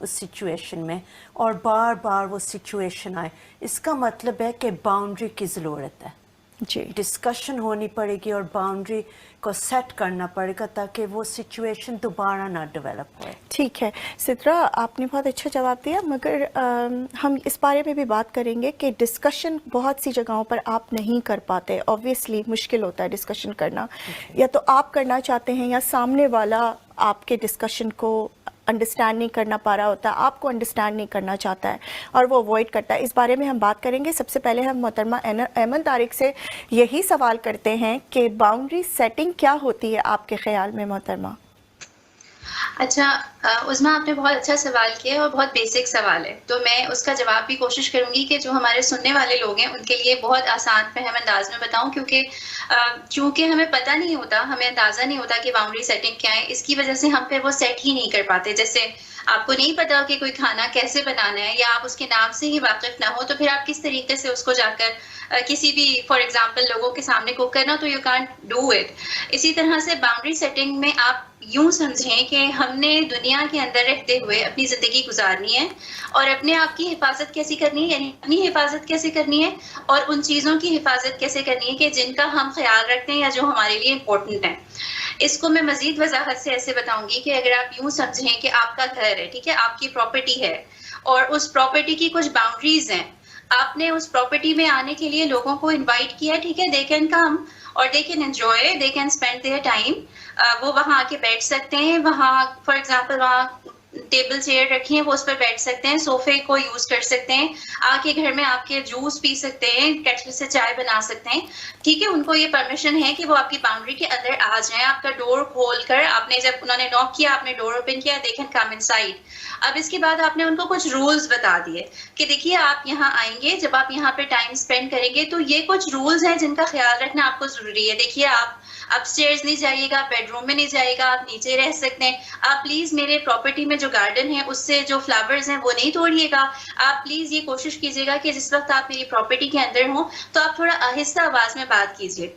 اس situation میں اور بار بار وہ سچویشن آئے، اس کا مطلب ہے کہ باؤنڈری کی ضرورت ہے. جی ڈسکشن ہونی پڑے گی اور باؤنڈری کو سیٹ کرنا پڑے گا تاکہ وہ سچویشن دوبارہ نہ ڈیولپ ہوئے. ٹھیک ہے سدرا، آپ نے بہت اچھا جواب دیا، مگر ہم اس بارے میں بھی بات کریں گے کہ ڈسکشن بہت سی جگہوں پر آپ نہیں کر پاتے. آبویسلی مشکل ہوتا ہے ڈسکشن کرنا، یا تو آپ کرنا چاہتے ہیں یا سامنے والا آپ کے ڈسکشن کو انڈرسٹینڈ نہیں کرنا پا رہا ہوتا، آپ کو انڈرسٹینڈ نہیں کرنا چاہتا ہے اور وہ اوائڈ کرتا ہے. اس بارے میں ہم بات کریں گے. سب سے پہلے ہم محترمہ ایمن طارق سے یہی سوال کرتے ہیں کہ باؤنڈری سیٹنگ کیا ہوتی ہے آپ کے خیال میں محترمہ؟ اچھا عظمیٰ، آپ نے بہت اچھا سوال کیا اور بہت بیسک سوال ہے، تو میں اس کا جواب بھی کوشش کروں گی کہ جو ہمارے سننے والے لوگ ہیں ان کے لیے بہت آسان فہم انداز میں بتاؤں، کیونکہ چونکہ ہمیں پتہ نہیں ہوتا، ہمیں اندازہ نہیں ہوتا کہ باؤنڈری سیٹنگ کیا ہے، اس کی وجہ سے ہم پھر وہ سیٹ ہی نہیں کر پاتے. جیسے آپ کو نہیں پتا کہ کوئی کھانا کیسے بنانا ہے، یا آپ اس کے نام سے ہی واقف نہ ہو، تو پھر آپ کس طریقے سے اس کو جا کر کسی بھی فار ایگزامپل لوگوں کے سامنے کوک کرنا، تو یو کانٹ ڈو اٹ. اسی طرح سے باؤنڈری سیٹنگ میں آپ یوں سمجھیں کہ ہم نے دنیا کے اندر رہتے ہوئے اپنی زندگی گزارنی ہے، اور اپنے آپ کی حفاظت کیسی کرنی ہے، یعنی اپنی حفاظت کیسے کرنی ہے اور ان چیزوں کی حفاظت کیسے کرنی ہے کہ جن کا ہم خیال رکھتے ہیں یا جو ہمارے لیے امپورٹنٹ ہیں. اس کو میں مزید وضاحت سے ایسے بتاؤں گی کہ اگر آپ یوں سمجھیں کہ آپ کا گھر ہے، ٹھیک ہے، آپ کی پراپرٹی ہے اور اس پراپرٹی کی کچھ باؤنڈریز ہیں، آپ نے اس پراپرٹی میں آنے کے لیے لوگوں کو انوائٹ کیا، ٹھیک ہے، دے کین کم اور they can enjoy, they can spend their time. وہ وہاں آ کے بیٹھ سکتے ہیں، وہاں فار ایگزامپل وہاں ٹیبل چیئر رکھی ہیں، وہ اس پر بیٹھ سکتے ہیں، صوفے کو یوز کر سکتے ہیں، آ کے گھر میں آپ کے جوس پی سکتے ہیں، کیٹل سے چائے بنا سکتے ہیں، ٹھیک ہے. ان کو یہ پرمیشن ہے کہ وہ آپ کی باؤنڈری کے اندر آ جائیں. آپ کا ڈور کھول کر، آپ نے جب انہوں نے ناک کیا، آپ نے ڈور اوپن کیا، دے کین کم ان سائڈ. اب اس کے بعد آپ نے ان کو کچھ رولز بتا دیے کہ دیکھیے آپ یہاں آئیں گے، جب آپ یہاں پہ ٹائم اسپینڈ کریں گے تو یہ کچھ رولز ہیں جن کا خیال رکھنا آپ کو ضروری ہے. دیکھیے آپ اپ اسٹیئرز نہیں جائیے گا، بیڈ روم میں نہیں جائے گا، آپ نیچے رہ سکتے ہیں. آپ پلیز میرے پراپرٹی میں جو گارڈن ہے اس سے جو فلاورز ہیں وہ نہیں توڑیے گا. آپ پلیز یہ کوشش کیجیے گا کہ جس وقت آپ میری پراپرٹی کے اندر ہوں تو آپ تھوڑا آہستہ آواز میں بات کیجیے.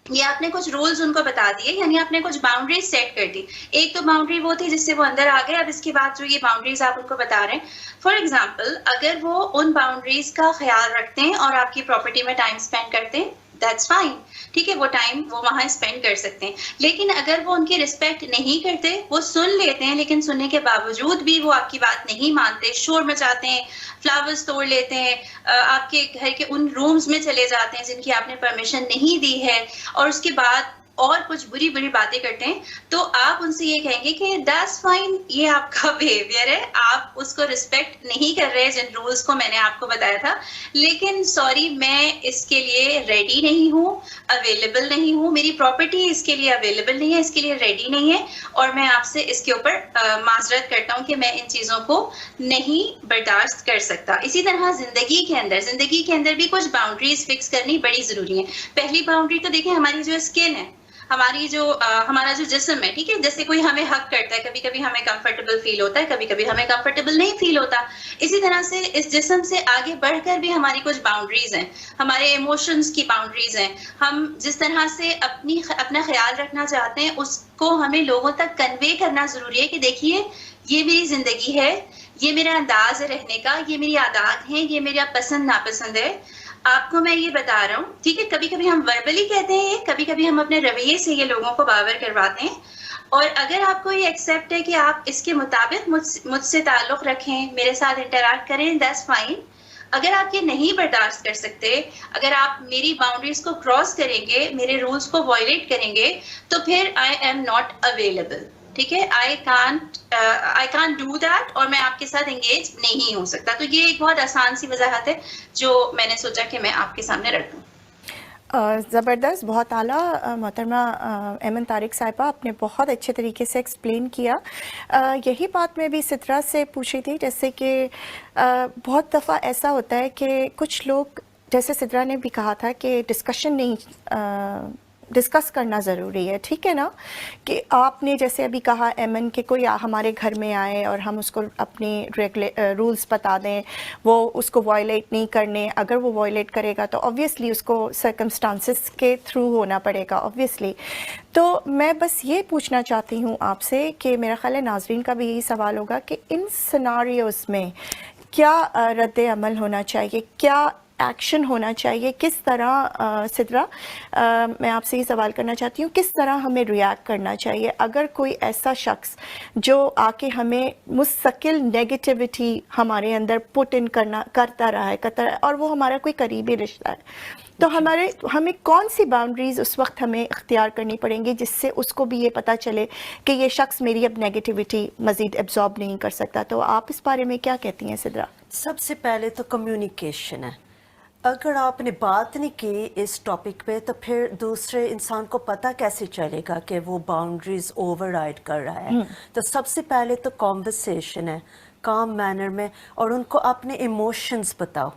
یہ آپ نے کچھ رولز ان کو بتا دیے، یعنی آپ نے کچھ باؤنڈریز سیٹ کر دی. ایک تو باؤنڈری وہ تھی جس سے وہ اندر آ گئے. اب اس کے بعد جو یہ باؤنڈریز آپ ان کو بتا رہے ہیں، فار ایگزامپل اگر وہ ان باؤنڈریز کا خیال رکھتے ہیں اور آپ کی پراپرٹی میں ٹائم اسپینڈ کرتے ہیں، دیٹس فائن، ٹھیک ہے، وہ ٹائم وہ وہاں اسپینڈ کر سکتے ہیں. لیکن اگر وہ ان کی رسپیکٹ نہیں کرتے، وہ سن لیتے ہیں لیکن سننے کے باوجود بھی وہ آپ کی بات نہیں مانتے، شور مچاتے ہیں، فلاورز توڑ لیتے ہیں، آپ کے گھر کے ان رومز میں چلے جاتے ہیں جن کی آپ نے پرمیشن نہیں دی ہے، اور اس کے بعد اور کچھ بری بری باتیں کرتے ہیں، تو آپ ان سے یہ کہیں گے کہ دیٹس فائن، یہ آپ کا بیہیویئر ہے، آپ اس کو رسپیکٹ نہیں کر رہے جن رولز کو میں نے آپ کو بتایا تھا، لیکن سوری میں اس کے لیے ریڈی نہیں ہوں، اویلیبل نہیں ہوں، میری پراپرٹی اس کے لیے اویلیبل نہیں ہے، اس کے لیے ریڈی نہیں ہے، اور میں آپ سے اس کے اوپر معذرت کرتا ہوں کہ میں ان چیزوں کو نہیں برداشت کر سکتا. اسی طرح زندگی کے اندر بھی کچھ باؤنڈریز فکس کرنی بڑی ضروری ہے. پہلی باؤنڈری تو دیکھیں ہماری جو اسکن ہے، ہمارا جو جسم ہے، ٹھیک ہے، جیسے کوئی ہمیں حق کرتا ہے، کبھی کبھی ہمیں کمفرٹیبل فیل ہوتا ہے، کبھی کبھی ہمیں کمفرٹیبل نہیں فیل ہوتا. اسی طرح سے اس جسم سے آگے بڑھ کر بھی ہماری کچھ باؤنڈریز ہیں، ہمارے ایموشنز کی باؤنڈریز ہیں. ہم جس طرح سے اپنا خیال رکھنا چاہتے ہیں اس کو ہمیں لوگوں تک کنوے کرنا ضروری ہے کہ دیکھیے یہ میری زندگی ہے، یہ میرا انداز ہے رہنے کا، یہ میری عادات ہیں، یہ میرا پسند ناپسند ہے. آپ کو میں یہ بتا رہا ہوں، ٹھیک ہے، کبھی کبھی ہم وربلی کہتے ہیں، کبھی کبھی ہم اپنے رویے سے یہ لوگوں کو باور کرواتے ہیں. اور اگر آپ کو یہ ایکسیپٹ ہے کہ آپ اس کے مطابق مجھ سے تعلق رکھیں، میرے ساتھ انٹریکٹ کریں، دیٹس فائن. اگر آپ یہ نہیں برداشت کر سکتے، اگر آپ میری باؤنڈریز کو کراس کریں گے، میرے رولز کو وائلیٹ کریں گے، تو پھر آئی ایم ناٹ اویلیبل، ٹھیک ہے، آئی کانٹ ڈو دیٹ، اور میں آپ کے ساتھ انگیج نہیں ہو سکتا. تو یہ ایک بہت آسان سی وضاحت ہے جو میں نے سوچا کہ میں آپ کے سامنے رکھ دوں. زبردست، بہت اعلیٰ محترمہ ایمن طارق صاحبہ، آپ نے بہت اچھے طریقے سے ایکسپلین کیا. یہی بات میں بھی سدرا سے پوچھی تھی، جیسے کہ بہت دفعہ ایسا ہوتا ہے کہ کچھ لوگ، جیسے سدرا نے بھی کہا تھا کہ ڈسکشن ڈسکس کرنا ضروری ہے, ٹھیک ہے نا. کہ آپ نے جیسے ابھی کہا ایمن کہ کوئی ہمارے گھر میں آئے اور ہم اس کو اپنی رولز بتا دیں, وہ اس کو وائلیٹ نہیں کرنے, اگر وہ وائلیٹ کرے گا تو آبویسلی اس کو سرکمسٹانسز کے تھرو ہونا پڑے گا آبویسلی. تو میں بس یہ پوچھنا چاہتی ہوں آپ سے کہ میرا خیال ہے ناظرین کا بھی یہی سوال ہوگا کہ ان سیناریوز میں کیا رد عمل ہونا چاہیے, کیا ایکشن ہونا چاہیے, کس طرح سدرا میں آپ سے یہ سوال کرنا چاہتی ہوں, کس طرح ہمیں ریئیکٹ کرنا چاہیے اگر کوئی ایسا شخص جو آ کے ہمیں مستقل نیگیٹیوٹی ہمارے اندر پٹ ان کرتا رہا ہے اور وہ ہمارا کوئی قریبی رشتہ ہے, تو ہمیں کون سی باؤنڈریز اس وقت ہمیں اختیار کرنی پڑیں گی جس سے اس کو بھی یہ پتہ چلے کہ یہ شخص میری اب نیگیٹیوٹی مزید ایبزارب نہیں کر سکتا. تو آپ اس بارے میں کیا کہتی ہیں سدرا؟ سب سے پہلے تو کمیونیکیشن ہے. اگر آپ نے بات نہیں کی اس ٹاپک پہ تو پھر دوسرے انسان کو پتہ کیسے چلے گا کہ وہ باؤنڈریز اوور رائڈ کر رہا ہے. تو سب سے پہلے تو کانورسیشن ہے کام مینر میں, اور ان کو اپنے ایموشنز بتاؤ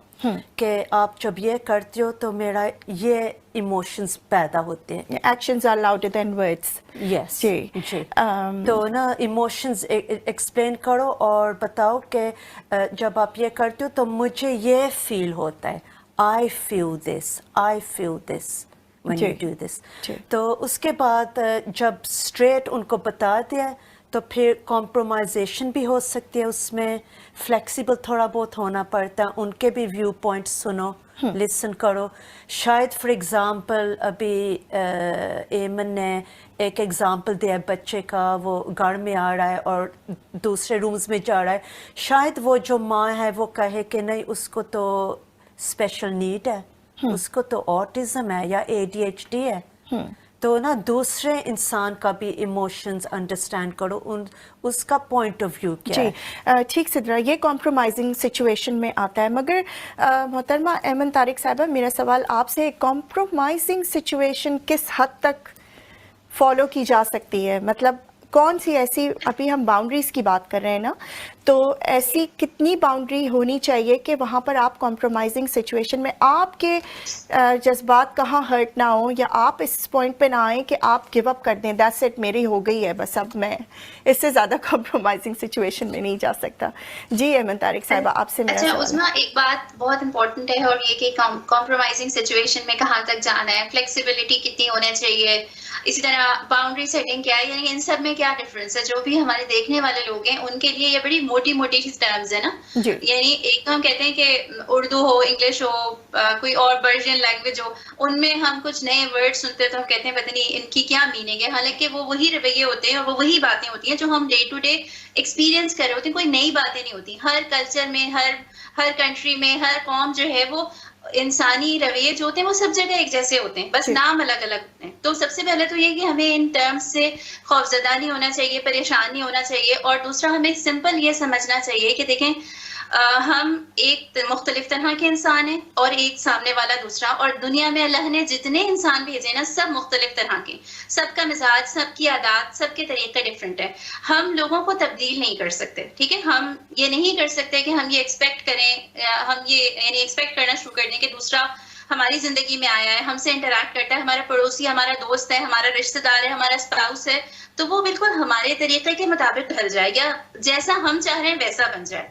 کہ آپ جب یہ کرتے ہو تو میرا یہ ایموشنز پیدا ہوتے ہیں. Actions are louder than words. Yes جی تو نا ایموشنز ایکسپلین کرو اور بتاؤ کہ جب آپ یہ کرتے ہو تو مجھے یہ فیل ہوتا ہے, I feel this when you do this. تو اس کے بعد جب اسٹریٹ ان کو بتا دیا تو پھر کمپرومائزیشن بھی ہو سکتی ہے, اس میں فلیکسیبل تھوڑا بہت ہونا پڑتا ہے, ان کے بھی ویو پوائنٹس سنو, لسن کرو. شاید فار ایگزامپل ابھی ایمن نے ایک ایگزامپل دیا بچے کا, وہ گھر میں آ رہا ہے اور دوسرے رومز میں جا رہا ہے, شاید وہ جو ماں ہے وہ کہے کہ نہیں اس کو تو اسپیشل نیڈ ہے, اس کو تو آٹزم ہے یا ADHD ہے. تو نا دوسرے انسان کا بھی ایموشنز انڈرسٹینڈ کرو, اس کا پوائنٹ آف ویو کیا ہے. جی ٹھیک سدرا, یہ کمپرومائزنگ سچویشن میں آتا ہے. مگر محترمہ ایمن طارق صاحبہ, میرا سوال آپ سے, کمپرومائزنگ سچویشن کس حد تک فالو کی جا سکتی ہے؟ مطلب کون سی ایسی, ابھی ہم باؤنڈریز کی بات کر رہے ہیں نا, تو ایسی کتنی باؤنڈری ہونی چاہیے کہ وہاں پر آپ کمپرومائزنگ سچویشن میں آپ کے جذبات کہاں ہرٹ نہ ہوں, یا آپ اس پوائنٹ پہ نہ آئیں کہ آپ گیو اپ کر دیں, دیٹس اٹ میری ہو گئی ہے بس, اب میں اس سے زیادہ کمپرومائزنگ سچویشن میں نہیں جا سکتا. جی ایمن طارق صاحبہ آپ سے میرا سوال. عظمیٰ ایک بات بہت امپورٹنٹ ہے, اور یہ کہ کمپرومائزنگ سچویشن میں کہاں تک جانا ہے, فلیکسیبلٹی کتنی ہونا چاہیے, اسی طرح باؤنڈری سیٹنگ کیا ہے, یعنی ان سب میں کیا ڈفرینس ہے. جو بھی ہمارے دیکھنے والے لوگ ہیں ان کے لیے یہ بڑی موٹی ٹرمز ہے نا. یعنی ایک تو ہم کہتے ہیں کہ اردو ہو, انگلش ہو, کوئی اور پرشین لینگویج ہو, ان میں ہم کچھ نئے ورڈ سنتے ہیں تو ہم کہتے ہیں پتہ نہیں ان کی کیا میننگ ہے, حالانکہ وہ وہی رویے ہوتے ہیں اور وہ وہی باتیں ہوتی ہیں جو ہم ڈے ٹو ڈے ایکسپیرینس کر رہے ہوتے ہیں, کوئی نئی باتیں نہیں ہوتی. ہر کلچر میں, ہر کنٹری میں, ہر قوم جو ہے وہ انسانی رویے جو ہوتے ہیں وہ سب جگہ ایک جیسے ہوتے ہیں, بس نام الگ الگ ہوتے ہیں. تو سب سے پہلے تو یہ کہ ہمیں ان ٹرمز سے خوفزدہ نہیں ہونا چاہیے, پریشان نہیں ہونا چاہیے. اور دوسرا ہمیں سمپل یہ سمجھنا چاہیے کہ دیکھیں ہم ایک مختلف طرح کے انسان ہیں اور ایک سامنے والا دوسرا, اور دنیا میں اللہ نے جتنے انسان بھیجے نا سب مختلف طرح کے, سب کا مزاج, سب کی عادات, سب کے طریقے ڈفرینٹ ہے. ہم لوگوں کو تبدیل نہیں کر سکتے, ٹھیک ہے. ہم یہ نہیں کر سکتے کہ ہم یہ ایکسپیکٹ کریں, ہم یہ یعنی ایکسپیکٹ کرنا شروع کر دیں کہ دوسرا ہماری زندگی میں آیا ہے, ہم سے انٹریکٹ کرتا ہے, ہمارا پڑوسی ہمارا دوست ہے, ہمارا رشتہ دار ہے, ہمارا اسپاؤس ہے, تو وہ بالکل ہمارے طریقے کے مطابق ڈھل جائے گا, جیسا ہم چاہ رہے ہیں ویسا بن جائے.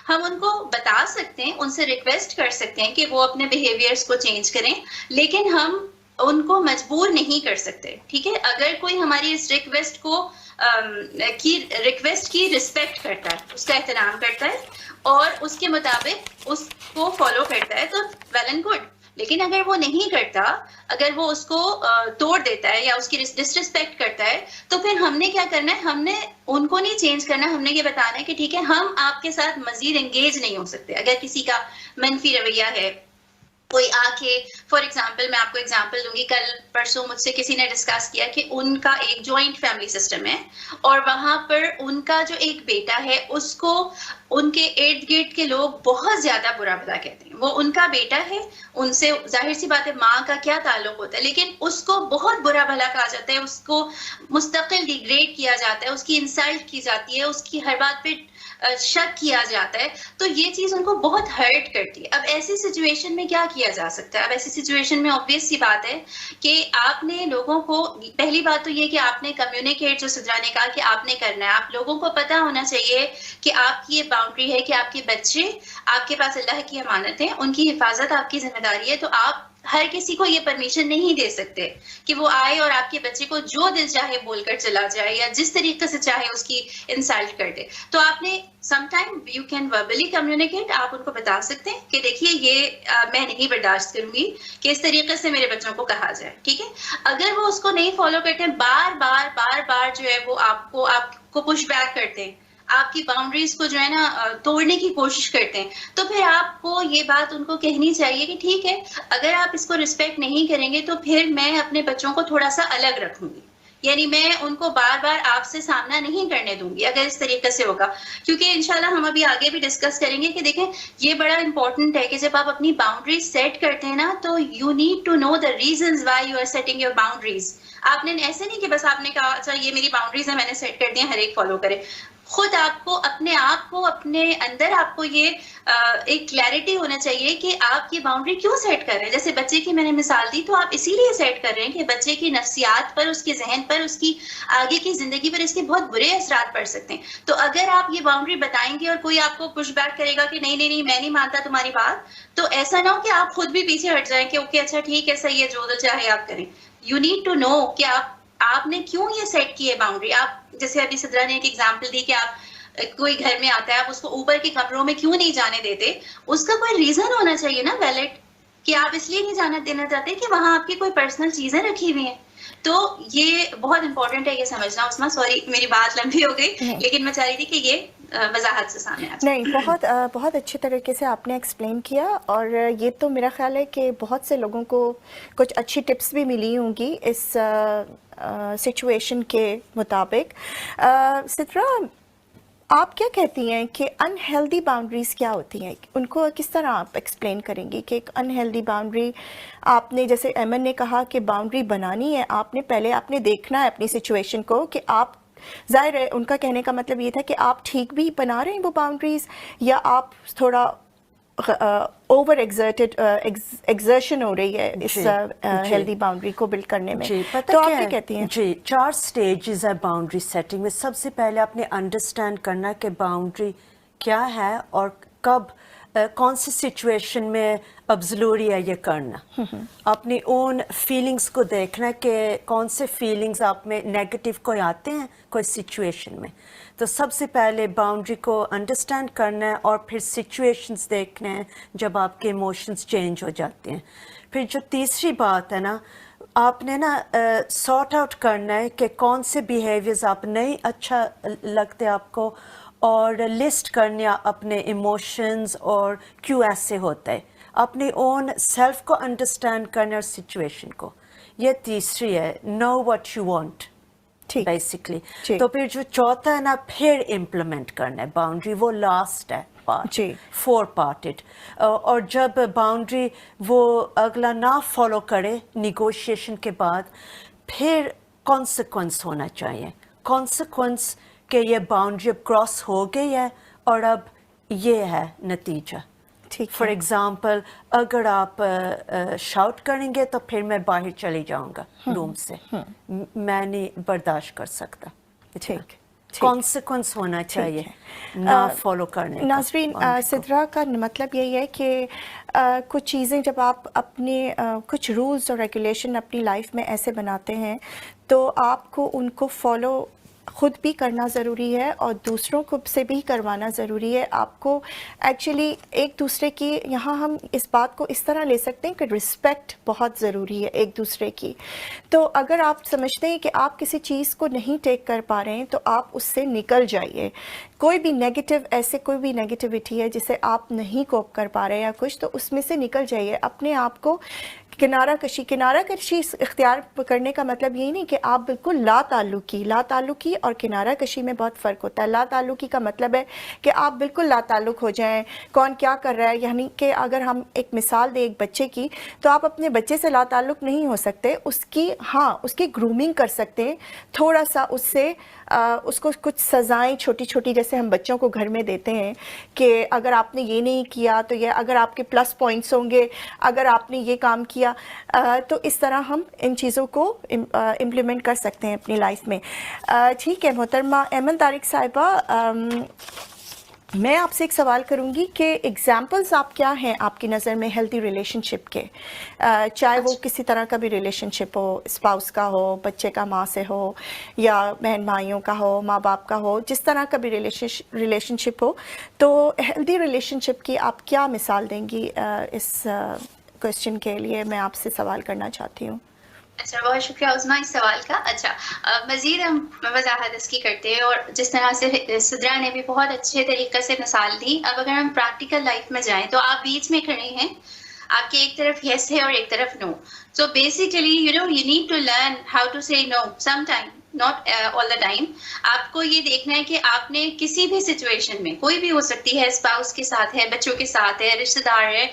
ہم ان کو بتا سکتے ہیں, ان سے ریکویسٹ کر سکتے ہیں کہ وہ اپنے بیہیویئرس کو چینج کریں, لیکن ہم ان کو مجبور نہیں کر سکتے, ٹھیک ہے. اگر کوئی ہماری اس ریکویسٹ کی رسپیکٹ کرتا ہے, اس کا احترام کرتا ہے اور اس کے مطابق اس کو فالو کرتا ہے تو ویل اینڈ گڈ. لیکن اگر وہ نہیں کرتا, اگر وہ اس کو توڑ دیتا ہے یا اس کی ڈسرسپیکٹ کرتا ہے, تو پھر ہم نے کیا کرنا ہے, ہم نے ان کو نہیں چینج کرنا, ہم نے یہ بتانا ہے کہ ٹھیک ہے ہم آپ کے ساتھ مزید انگیج نہیں ہو سکتے. اگر کسی کا منفی رویہ ہے, کوئی آ کے فار ایگزامپل, میں آپ کو ایگزامپل دوں گی, کل پرسوں مجھ سے کسی نے ڈسکس کیا کہ ان کا ایک جوائنٹ فیملی سسٹم ہے اور وہاں پر ان کا جو ایک بیٹا ہے اس کو ان کے ارد گرد کے لوگ بہت زیادہ برا بھلا کہتے ہیں. وہ ان کا بیٹا ہے, ان سے ظاہر سی بات ہے ماں کا کیا تعلق ہوتا ہے, لیکن اس کو بہت برا بھلا کہا جاتا ہے, اس کو مستقل ڈیگریڈ کیا جاتا ہے, اس کی انسلٹ کی جاتی ہے, اس کی ہر بات پہ شک کیا جاتا ہے. تو یہ چیز ان کو بہت ہرٹ کرتی ہے. اب ایسی سچویشن میں کیا کیا جا سکتا ہے. اب ایسی سچویشن میں obvious سی بات ہے کہ آپ نے لوگوں کو, پہلی بات تو یہ کہ آپ نے کمیونیکیٹ, جو سدرا نے کہا کہ آپ نے کرنا ہے, آپ لوگوں کو پتہ ہونا چاہیے کہ آپ کی یہ باؤنڈری ہے کہ آپ کے بچے آپ کے پاس اللہ کی امانت ہیں, ان کی حفاظت آپ کی ذمہ داری ہے. تو آپ ہر کسی کو یہ پرمیشن نہیں دے سکتے کہ وہ آئے اور آپ کے بچے کو جو دل چاہے بول کر چلا جائے یا جس طریقے سے چاہے اس کی انسلٹ کر دے. تو آپ نے some time you can verbally communicate, آپ ان کو بتا سکتے ہیں کہ دیکھیے یہ میں نہیں برداشت کروں گی کہ اس طریقے سے میرے بچوں کو کہا جائے, ٹھیک ہے. اگر وہ اس کو نہیں فالو کرتے ہیں, بار بار جو ہے وہ آپ کو پش بیک کرتے ہیں, آپ کی باؤنڈریز کو جو ہے نا توڑنے کی کوشش کرتے ہیں, تو پھر آپ کو یہ بات ان کو کہنی چاہیے کہ ٹھیک ہے, اگر آپ اس کو رسپیکٹ نہیں کریں گے تو پھر میں اپنے بچوں کو تھوڑا سا الگ رکھوں گی, یعنی میں ان کو بار بار آپ سے سامنا نہیں کرنے دوں گی اگر اس طریقے سے ہوگا. کیونکہ انشاءاللہ ہم ابھی آگے بھی ڈسکس کریں گے کہ دیکھیں یہ بڑا امپورٹنٹ ہے کہ جب آپ اپنی باؤنڈریز سیٹ کرتے ہیں نا, تو you need to know the reasons why you are setting your boundaries. آپ نے ایسے نہیں کہ بس آپ نے کہا اچھا یہ میری باؤنڈریز ہے, میں نے سیٹ کر دی, ہر ایک فالو کرے. خود آپ کو اپنے اندر آپ کو یہ ایک کلیئرٹی ہونا چاہیے کہ آپ یہ باؤنڈری کیوں سیٹ کر رہے ہیں. جیسے بچے کی میں نے مثال دی, تو آپ اسی لیے سیٹ کر رہے ہیں کہ بچے کی نفسیات پر, اس کے ذہن پر, اس کی آگے کی زندگی پر اس کے بہت برے اثرات پڑ سکتے ہیں. تو اگر آپ یہ باؤنڈری بتائیں گے اور کوئی آپ کو پش بیک کرے گا کہ نہیں میں نہیں مانتا تمہاری بات, تو ایسا نہ ہو کہ آپ خود بھی پیچھے ہٹ جائیں کہ اوکے اچھا ٹھیک ہے صحیح ہے, جو چاہے آپ کریں. یو نیڈ ٹو نو کہ آپ نے کیوں یہ سیٹ کی ہے باؤنڈری. آپ جیسے ابھی سدرا نے ایک ایگزامپل دی کہ آپ کوئی گھر میں آتا ہے, آپ اس کو اوپر کے کمروں میں کیوں نہیں جانے دیتے, اس کا کوئی ریزن ہونا چاہیے نا ویلڈ, کہ آپ اس لیے نہیں جانا دینا چاہتے کہ وہاں آپ کی کوئی پرسنل چیزیں رکھی ہوئی ہیں. تو یہ بہت امپورٹنٹ ہے یہ سمجھنا. عثما سوری میری بات لمبی ہو گئی, لیکن میں چاہ رہی تھی کہ یہ وضاحت سے سامنے آ جائے. نہیں, بہت اچھے طریقے سے آپ نے ایکسپلین کیا, اور یہ تو میرا خیال ہے کہ بہت سے لوگوں کو کچھ اچھی ٹپس بھی ملی ہوں گی اس سچویشن کے مطابق. سدرا, آپ کیا کہتی ہیں کہ ان ہیلدی باؤنڈریز کیا ہوتی ہیں, ان کو کس طرح آپ ایکسپلین کریں گی کہ ایک ان ہیلدی باؤنڈری آپ نے, جیسے ایمن نے کہا کہ باؤنڈری بنانی ہے, آپ نے دیکھنا ہے اپنی سچویشن کو کہ آپ, ظاہر ہے ان کا کہنے کا مطلب یہ تھا کہ آپ ٹھیک بھی بنا رہے ہیں وہ باؤنڈریز, یا آپ تھوڑا اوور ایگزرشن ہو رہی ہے اس ہیلدی باؤنڈری کو بلڈ کرنے میں. تو آپ کیا کہتی ہیں؟ جی, 4 سٹیجز ہے باؤنڈری سیٹنگ میں. سب سے پہلے آپ نے انڈرسٹینڈ کرنا کہ باؤنڈری کیا ہے اور کب, کون سی سچویشن میں اب ضروری ہے یہ کرنا. اپنی اون فیلنگز کو دیکھنا کہ کون سے فیلنگز آپ میں نیگیٹو کوئی آتے ہیں کوئی سچویشن میں. تو سب سے پہلے باؤنڈری کو انڈرسٹینڈ کرنا ہے, اور پھر سچویشنز دیکھنا ہے جب آپ کے ایموشنز چینج ہو جاتے ہیں. پھر جو تیسری بات ہے نا, آپ نے نا سارٹ آؤٹ کرنا ہے کہ کون سے بیہیویئرز آپ نہیں اچھا لگتے آپ کو, اور لسٹ کرنے اپنے ایموشنز اور کیوں ایسے ہوتا ہے. اپنی اون سیلف کو انڈرسٹینڈ کرنا اور سچویشن کو. یہ تیسری ہے, know what you want basically. تو پھر جو چوتھا ہے نا, پھر امپلیمنٹ کرنا ہے باؤنڈری, وہ لاسٹ ہے پارٹ, 4 پارٹڈ. اور جب باؤنڈری وہ اگلا نہ فالو کرے نیگوشیشن کے بعد, پھر کانسیکوینس ہونا چاہیے. کانسیکوینس کہ یہ باؤنڈری اب کراس ہو گئی ہے اور اب یہ ہے نتیجہ. فار ایگزامپل, اگر آپ شاؤٹ کریں گے تو پھر میں باہر چلی جاؤں گا روم سے, میں نہیں برداشت کر سکتا. ٹھیک, کانسیکوینس ہونا چاہیے نہ فالو کرنے. ناظرین, سدرا کا مطلب یہی ہے کہ کچھ چیزیں جب آپ اپنے کچھ رولز اور ریگولیشن اپنی لائف میں ایسے بناتے ہیں, تو آپ کو ان کو فالو خود بھی کرنا ضروری ہے اور دوسروں کو سے بھی کروانا ضروری ہے. آپ کو ایکچولی ایک دوسرے کی, یہاں ہم اس بات کو اس طرح لے سکتے ہیں کہ رسپیکٹ بہت ضروری ہے ایک دوسرے کی. تو اگر آپ سمجھتے ہیں کہ آپ کسی چیز کو نہیں ٹیک کر پا رہے ہیں, تو آپ اس سے نکل جائیے. کوئی بھی نیگیٹیوٹی ہے جسے آپ نہیں کوپ کر پا رہے یا کچھ, تو اس میں سے نکل جائیے. اپنے آپ کو کنارہ کشی اختیار کرنے کا مطلب یہی نہیں کہ آپ بالکل لا تعلقی اور کنارہ کشی میں بہت فرق ہوتا ہے. لا تعلقی کا مطلب ہے کہ آپ بالکل لا تعلق ہو جائیں, کون کیا کر رہا ہے, یعنی کہ اگر ہم ایک مثال دیں ایک بچے کی, تو آپ اپنے بچے سے لا تعلق نہیں ہو سکتے, اس کی گرومنگ کر سکتے ہیں تھوڑا سا, اس کو کچھ سزائیں چھوٹی چھوٹی جیسے ہم بچوں کو گھر میں دیتے ہیں کہ اگر آپ نے یہ نہیں کیا تو یہ, اگر آپ کے پلس پوائنٹس ہوں گے اگر آپ نے یہ کام کیا, تو اس طرح ہم ان چیزوں کو امپلیمنٹ کر سکتے ہیں اپنی لائف میں. ٹھیک ہے محترمہ ایمن طارق صاحبہ, میں آپ سے ایک سوال کروں گی کہ ایگزامپلز آپ کیا ہیں آپ کی نظر میں ہیلتھی ریلیشن شپ کے, چاہے وہ کسی طرح کا بھی ریلیشن شپ ہو, اسپاؤس کا ہو, بچے کا ماں سے ہو, یا بہن بھائیوں کا ہو, ماں باپ کا ہو, جس طرح کا بھی ریلیشن شپ ہو, تو ہیلتھی ریلیشن شپ کی آپ کیا مثال دیں گی؟ اس کویسچن کے لیے میں آپ سے سوال کرنا چاہتی ہوں. اچھا, بہت شکریہ عظمیٰ اس سوال کا. اچھا, مزید ہم وضاحت اس کی کرتے ہیں, اور جس طرح سے سدرا نے بھی بہت اچھے طریقے سے مثال دی, اب اگر ہم پریکٹیکل لائف میں جائیں تو آپ بیچ میں کھڑے ہیں, آپ کے ایک طرف یس ہے اور ایک طرف no. So basically you need to learn how to say no some time, not all the time. آپ کو یہ دیکھنا ہے کہ آپ نے کسی بھی سچویشن میں, کوئی بھی ہو سکتی ہے, اسپاؤس کے ساتھ ہے, بچوں کے ساتھ ہے, رشتہ دار ہے,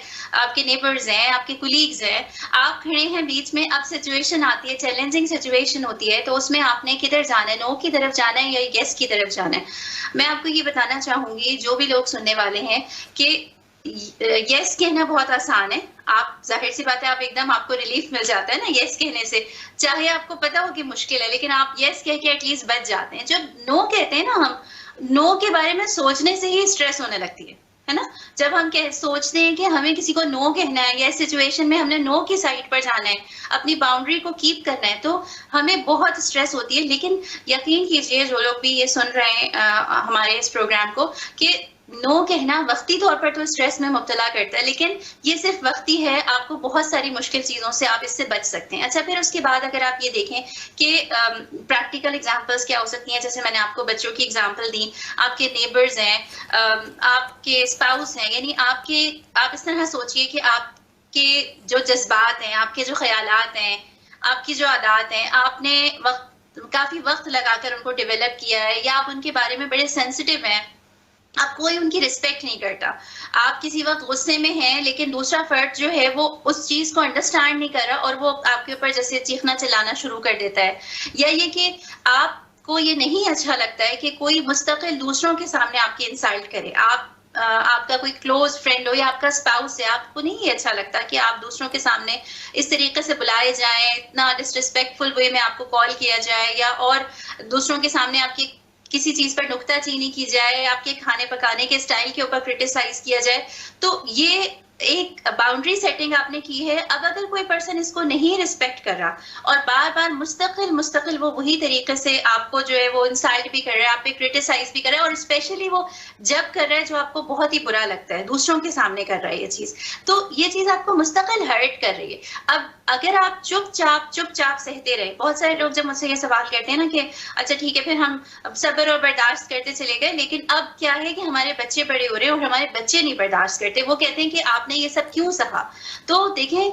آپ کے نیبرز ہیں, آپ کے کولیگز ہیں, آپ کھڑے ہیں بیچ میں, اب سچویشن آتی ہے, چیلنجنگ سچویشن ہوتی ہے, تو اس میں آپ نے کدھر جانا ہے, نو کی طرف جانا ہے یا یس کی طرف جانا ہے. میں آپ کو یہ بتانا چاہوں گی, جو بھی لوگ سننے والے ہیں, کہ یس کہنا بہت آسان ہے. آپ ظاہر سی بات ہے, آپ ایک دم, آپ کو ریلیف مل جاتا ہے نا یس کہنے سے, چاہے آپ کو پتا ہو کہ مشکل ہے, لیکن آپ یس کہہ کے ایٹ لیسٹ بچ جاتے ہیں. جب نو کہتے ہیں نا, ہم نو کے بارے میں سوچنے سے ہی اسٹریس ہونے لگتی ہے نا. جب ہم سوچتے ہیں کہ ہمیں کسی کو نو کہنا ہے, یا اس سچویشن میں ہم نے نو کی سائڈ پر جانا ہے, اپنی باؤنڈری کو کیپ کرنا ہے, تو ہمیں بہت اسٹریس ہوتی ہے. لیکن یقین کیجئے جو لوگ بھی یہ سن رہے ہیں ہمارے اس پروگرام کو, کہ نو کہنا وقتی طور پر تو اسٹریس میں مبتلا کرتا ہے, لیکن یہ صرف وقتی ہے. آپ کو بہت ساری مشکل چیزوں سے آپ اس سے بچ سکتے ہیں. اچھا, پھر اس کے بعد اگر آپ یہ دیکھیں کہ پریکٹیکل ایگزامپلس کیا ہو سکتی ہیں, جیسے میں نے آپ کو بچوں کی ایگزامپل دی, آپ کے نیبرز ہیں, آپ کے اسپاؤس ہیں, یعنی آپ اس طرح سوچئے کہ آپ کے جو جذبات ہیں, آپ کے جو خیالات ہیں, آپ کی جو عادات ہیں, آپ نے کافی وقت لگا کر ان کو ڈیولپ کیا ہے, یا آپ ان کے بارے میں بڑے سینسٹیو ہیں, آپ کوئی ان کی رسپیکٹ نہیں کرتا. آپ کسی وقت غصے میں ہیں, لیکن دوسرا فرد جو ہے وہ اس چیز کو انڈرسٹینڈ نہیں کر رہا, اور وہ آپ کے اوپر جیسے چیخنا چلانا شروع کر دیتا ہے. یا یہ کہ آپ کو یہ نہیں اچھا لگتا ہے کہ کوئی مستقل دوسروں کے سامنے آپ کی انسلٹ کرے. آپ کا کوئی کلوز فرینڈ ہو یا آپ کا اسپاؤس ہے, آپ کو نہیں یہ اچھا لگتا کہ آپ دوسروں کے سامنے اس طریقے سے بلائے جائیں, اتنا ڈسریسپیکٹفل وے میں آپ کو کال کیا جائے, یا اور دوسروں کے سامنے آپ کی کسی چیز پر نکتہ چینی کی جائے, آپ کے کھانے پکانے کے اسٹائل کے اوپر کرٹیسائز کیا جائے. تو یہ ایک باؤنڈری سیٹنگ آپ نے کی ہے. اب اگر کوئی پرسن اس کو نہیں رسپیکٹ کر رہا, اور بار بار مستقل وہ وہی طریقے سے آپ کو جو ہے وہ انسلٹ بھی کر رہا ہے, آپ پہ کرٹیسائز بھی کر رہا ہے, اور اسپیشلی وہ جب کر رہا ہے جو آپ کو بہت ہی برا لگتا ہے, دوسروں کے سامنے کر رہا ہے یہ چیز, تو یہ چیز آپ کو مستقل ہرٹ کر رہی ہے. اب اگر آپ چپ چاپ سہتے رہے, بہت سارے لوگ جب مجھ سے یہ سوال کرتے ہیں نا کہ اچھا ٹھیک ہے, پھر ہم صبر اور برداشت کرتے چلے گئے, لیکن اب کیا ہے کہ ہمارے بچے بڑے ہو رہے ہیں اور ہمارے بچے نہیں برداشت کرتے. وہ کہتے ہیں کہ آپ نے یہ سب کیوں سہا. تو دیکھیں,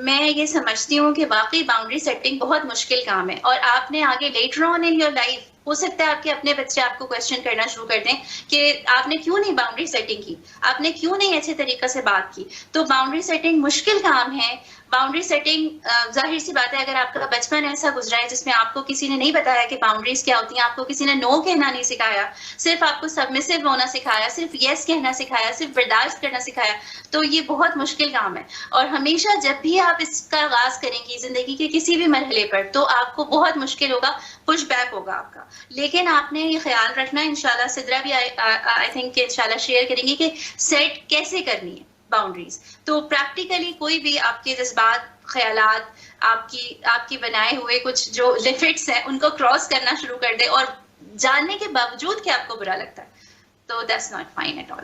میں یہ سمجھتی ہوں کہ واقعی باؤنڈری سیٹنگ بہت مشکل کام ہے, اور آپ نے آگے later on in your life ہو سکتا ہے آپ کے اپنے بچے آپ کو کوشچن کرنا شروع کر دیں کہ آپ نے کیوں نہیں باؤنڈری سیٹنگ کی, آپ نے کیوں نہیں اچھے طریقے سے بات کی. تو باؤنڈری سیٹنگ مشکل کام ہے. باؤنڈری سیٹنگ ظاہر سی بات ہے, اگر آپ کا بچپن ایسا گزرا ہے جس میں آپ کو کسی نے نہیں بتایا کہ باؤنڈریز کیا ہوتی ہیں, آپ کو کسی نے نو کہنا نہیں سکھایا, صرف آپ کو سبمسو ہونا سکھایا, صرف یس کہنا سکھایا, صرف برداشت کرنا سکھایا, تو یہ بہت مشکل کام ہے. اور ہمیشہ جب بھی آپ اس کا آغاز کریں گی زندگی کے کسی بھی مرحلے پر, تو آپ کو بہت مشکل ہوگا, پش بیک ہوگا آپ کا. لیکن آپ نے یہ خیال رکھنا ہے, انشاءاللہ سدرا بھی آئی تھنک کہ انشاءاللہ شیئر کریں گی کہ سیٹ کیسے کرنی ہے باؤنڈریز. تو پریکٹیکلی کوئی بھی آپ کے جذبات, خیالات, آپ کی بنائے ہوئے کچھ جو لمٹس ہیں ان کو کراس کرنا شروع کر دے, اور جاننے کے باوجود کہ آپ کو برا لگتا ہے, تو that's not fine at all.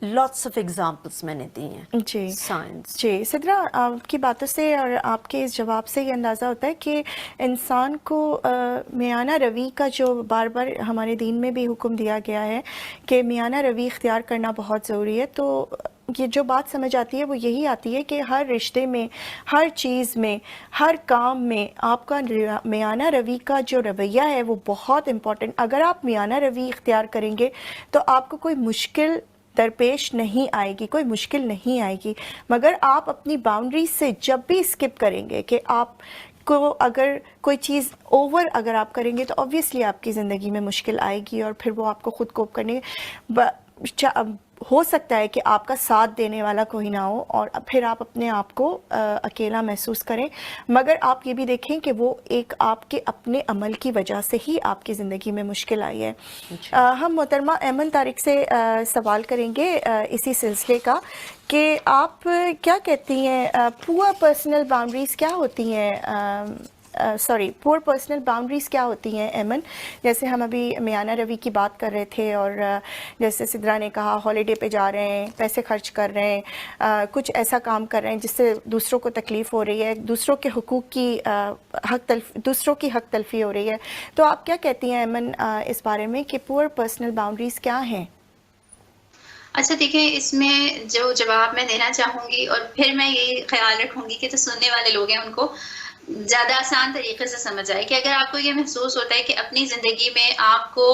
lots of examples میں نے دی ہیں. جی Science. جی سدرا، آپ کی باتوں سے اور آپ کے اس جواب سے یہ اندازہ ہوتا ہے کہ انسان کو میانہ روی کا جو بار بار ہمارے دین میں بھی حکم دیا گیا ہے کہ میانہ روی اختیار کرنا بہت ضروری ہے. تو یہ جو بات سمجھ آتی ہے وہ یہی آتی ہے کہ ہر رشتے میں، ہر چیز میں، ہر کام میں آپ کا میانہ روی کا جو رویہ ہے وہ بہت امپورٹنٹ. اگر آپ میانہ روی اختیار کریں گے تو آپ کو کوئی مشکل درپیش نہیں آئے گی، کوئی مشکل نہیں آئے گی. مگر آپ اپنی باؤنڈری سے جب بھی اسکپ کریں گے کہ آپ کو اگر کوئی چیز اوور اگر آپ کریں گے تو آبویسلی آپ کی زندگی میں مشکل آئے گی، اور پھر وہ آپ کو خود کوپ کرنے ہو سکتا ہے کہ آپ کا ساتھ دینے والا کوئی نہ ہو اور پھر آپ اپنے آپ کو اکیلا محسوس کریں. مگر آپ یہ بھی دیکھیں کہ وہ ایک آپ کے اپنے عمل کی وجہ سے ہی آپ کی زندگی میں مشکل آئی ہے. ہم محترمہ ایمن طارق سے سوال کریں گے اسی سلسلے کا کہ آپ کیا کہتی ہیں پور پرسنل باؤنڈریز کیا ہوتی ہیں؟ پور پرسنل باؤنڈریز کیا ہوتی ہیں ایمن؟ جیسے ہم ابھی میانہ روی کی بات کر رہے تھے، اور جیسے سدرا نے کہا ہالیڈے پہ جا رہے ہیں، پیسے خرچ کر رہے ہیں، کچھ ایسا کام کر رہے ہیں جس سے دوسروں کو تکلیف ہو رہی ہے، دوسروں کے حقوق کی دوسروں کی حق تلفی ہو رہی ہے. تو آپ کیا کہتی ہیں ایمن اس بارے میں کہ پور پرسنل باؤنڈریز کیا ہیں؟ اچھا دیکھیں، اس میں جو جواب میں دینا چاہوں گی اور پھر میں یہ خیال رکھوں گی کہ جو سننے والے لوگ ہیں ان کو زیادہ آسان طریقے سے سمجھ آئے کہ اگر آپ کو یہ محسوس ہوتا ہے کہ اپنی زندگی میں آپ کو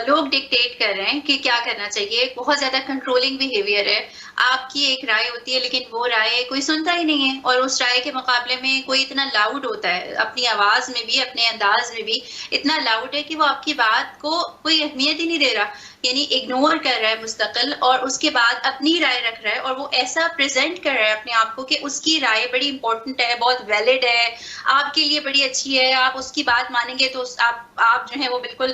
لوگ ڈکٹیٹ کر رہے ہیں کہ کیا کرنا چاہیے، بہت زیادہ کنٹرولنگ بیہیویئر ہے، آپ کی ایک رائے ہوتی ہے لیکن وہ رائے کوئی سنتا ہی نہیں ہے، اور اس رائے کے مقابلے میں کوئی اتنا لاؤڈ ہوتا ہے، اپنی آواز میں بھی اپنے انداز میں بھی اتنا لاؤڈ ہے کہ وہ آپ کی بات کو کوئی اہمیت ہی نہیں دے رہا، یعنی اگنور کر رہا ہے مستقل، اور اس کے بعد اپنی رائے رکھ رہا ہے، اور وہ ایسا پریزنٹ کر رہا ہے اپنے آپ کو کہ اس کی رائے بڑی امپورٹنٹ ہے، بہت ویلڈ ہے، آپ کے لیے بڑی اچھی ہے، آپ اس کی بات مانیں گے تو آپ جو ہیں وہ بالکل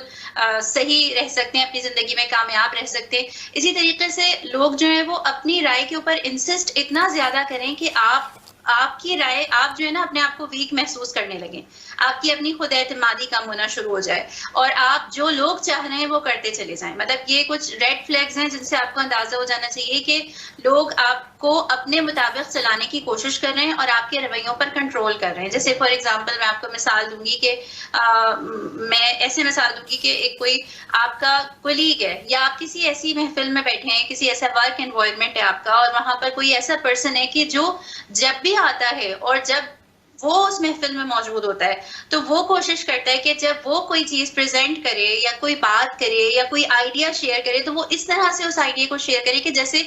صحیح رہ سکتے ہیں، اپنی زندگی میں کامیاب رہ سکتے ہیں. اسی طریقے سے لوگ جو ہیں وہ اپنی رائے کے اوپر انسسٹ اتنا زیادہ کریں کہ آپ کی رائے، آپ جو ہے نا اپنے آپ کو ویک محسوس کرنے لگیں، آپ کی اپنی خود اعتمادی کم ہونا شروع ہو جائے، اور آپ جو لوگ چاہ رہے ہیں وہ کرتے چلے جائیں. مطلب یہ کچھ ریڈ فلیگز ہیں جن سے آپ کو اندازہ ہو جانا چاہیے کہ لوگ آپ کو اپنے مطابق چلانے کی کوشش کر رہے ہیں اور آپ کے رویوں پر کنٹرول کر رہے ہیں. جیسے فار ایگزامپل میں آپ کو مثال دوں گی کہ میں ایسے مثال دوں گی کہ ایک کوئی آپ کا کولیگ ہے، یا آپ کسی ایسی محفل میں بیٹھے ہیں، کسی ایسا ورک انوائرمنٹ ہے آپ کا، اور وہاں پر کوئی ایسا پرسن ہے کہ جو جب بھی آتا ہے اور جب وہ اس محفل میں موجود ہوتا ہے تو وہ کوشش کرتا ہے کہ جب وہ کوئی چیز پریزنٹ کرے یا کوئی بات کرے یا کوئی آئیڈیا شیئر کرے تو وہ اس طرح سے اس آئیڈیا کو شیئر کرے کہ جیسے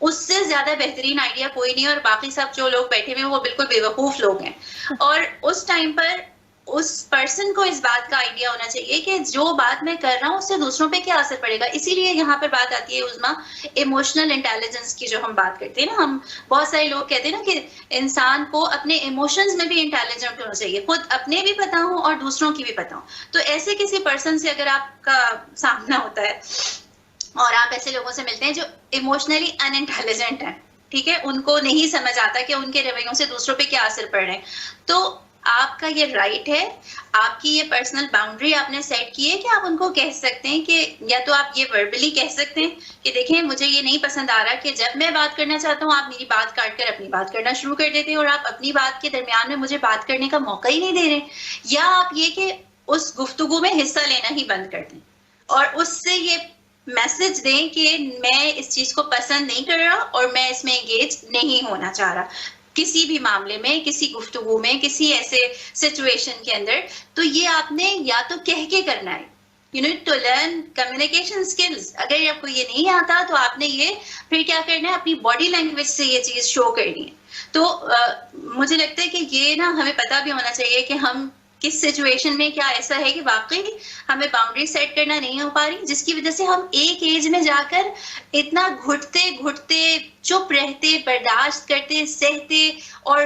اس سے زیادہ بہترین آئیڈیا کوئی نہیں، اور باقی سب جو لوگ بیٹھے ہوئے ہیں وہ بالکل بیوقوف لوگ ہیں. اور اس ٹائم پر اس پرسن کو اس بات کا آئیڈیا ہونا چاہیے کہ جو بات میں کر رہا ہوں اس سے دوسروں پہ کیا اثر پڑے گا. اسی لیے یہاں پر بات آتی ہے عظمیٰ ایموشنل انٹیلیجنس کی، جو ہم بات کرتے ہیں نا، ہم بہت سارے لوگ کہتے ہیں نا کہ انسان کو اپنے ایموشنز میں بھی انٹیلیجنٹ ہونا چاہیے، خود اپنے بھی پتہ ہوں اور دوسروں کی بھی پتہ ہوں. تو ایسے کسی پرسن سے اگر آپ کا سامنا ہوتا ہے اور آپ ایسے لوگوں سے ملتے ہیں جو ایموشنلی ان انٹیلیجنٹ ہیں، ٹھیک ہے، ان کو نہیں سمجھ آتا کہ ان کے رویوں سے دوسروں پہ کیا اثر پڑ رہے ہیں، تو آپ کا یہ رائٹ ہے، آپ کی یہ پرسنل باؤنڈری آپ نے سیٹ کی ہے کہ آپ ان کو کہہ سکتے ہیں کہ یا تو آپ یہ وربلی کہہ سکتے ہیں کہ دیکھیں مجھے یہ نہیں پسند آ رہا کہ جب میں بات کرنا چاہتا ہوں آپ میری بات کاٹ کر اپنی بات کرنا شروع کر دیتے ہیں اور آپ اپنی بات کے درمیان میں مجھے بات کرنے کا موقع ہی نہیں دے رہے، یا آپ یہ کہ اس گفتگو میں حصہ لینا ہی بند کر دیں اور اس سے یہ میسج دیں کہ میں اس چیز کو پسند نہیں کر رہا اور میں اس میں انگیج نہیں ہونا چاہ رہا کسی بھی معاملے میں، کسی گفتگو میں، کسی ایسے سچویشن کے اندر. تو یہ آپ نے یا تو کہہ کے کرنا ہے، you need to learn communication skills. اگر آپ کو یہ نہیں آتا تو آپ نے یہ پھر کیا کرنا ہے، اپنی باڈی لینگویج سے یہ چیز شو کرنی ہے. تو مجھے لگتا ہے کہ یہ نا ہمیں پتہ بھی ہونا چاہیے کہ ہم کس سچویشن میں کیا ایسا ہے کہ واقعی ہمیں باؤنڈری سیٹ کرنا نہیں ہو پا رہی، جس کی وجہ سے ہم ایک ایج میں جا کر اتنا گھٹتے چپ رہتے، برداشت کرتے، سہتے، اور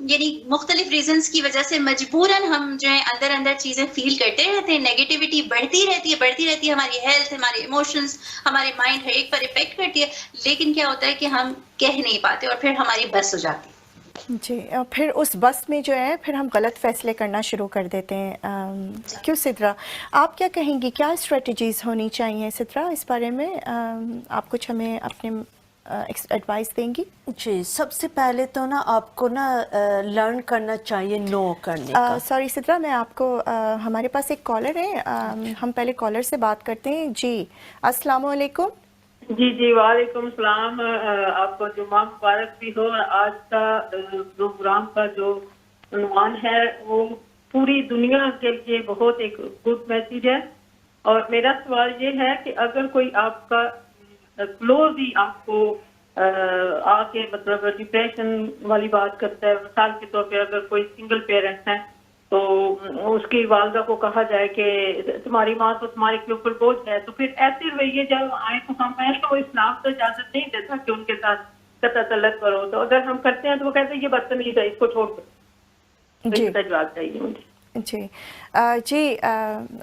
یعنی مختلف ریزنز کی وجہ سے مجبوراً ہم جو ہے اندر اندر چیزیں فیل کرتے رہتے ہیں. نیگیٹیوٹی بڑھتی رہتی ہے، ہماری ہیلتھ، ہمارے ایموشنز، ہمارے مائنڈ ہر ایک پر افیکٹ کرتی ہے، لیکن کیا ہوتا ہے کہ ہم کہہ نہیں پاتے اور پھر ہماری بس ہو جاتی ہے. جی پھر اس بس میں جو ہے پھر ہم غلط فیصلے کرنا شروع کر دیتے ہیں. کیوں سدرا، آپ کیا کہیں گی، کیا اسٹریٹجیز ہونی چاہیے سدرا اس بارے میں؟ آپ کچھ ہمیں اپنے ایڈوائس دیں گی؟ جی سب سے پہلے تو نا آپ کو نا لرن کرنا چاہیے نو کرنے کا. سوری سدرا، میں آپ کو ہمارے پاس ایک کالر ہے، ہم پہلے کالر سے بات کرتے ہیں. جی السلام علیکم. جی وعلیکم السلام. آپ کو جمعہ مبارک بھی ہو. آج کا پروگرام کا جو عنوان ہے وہ پوری دنیا کے لیے بہت ایک گڈ میسیج ہے. اور میرا سوال یہ ہے کہ اگر کوئی آپ کا کلوز ہی آپ کو آ کے مطلب ڈپریشن والی بات کرتا ہے، مثال کے طور پہ اگر کوئی سنگل پیرنٹ ہے تو اس کی والدہ کو کہا جائے کہ تمہاری ماں تو تمہارے کے اوپر بوجھ ہے، تو پھر ایسے رویے جب آئے تو ہمیں تو اسلام تو اجازت نہیں دیتا کہ ان کے ساتھ قطع تعلق کرو. تو اگر ہم کرتے ہیں تو وہ کہتے ہیں یہ بدتمیز ہے، اس کو چھوڑ دو. جی اس کا جواب چاہیے مجھے. جی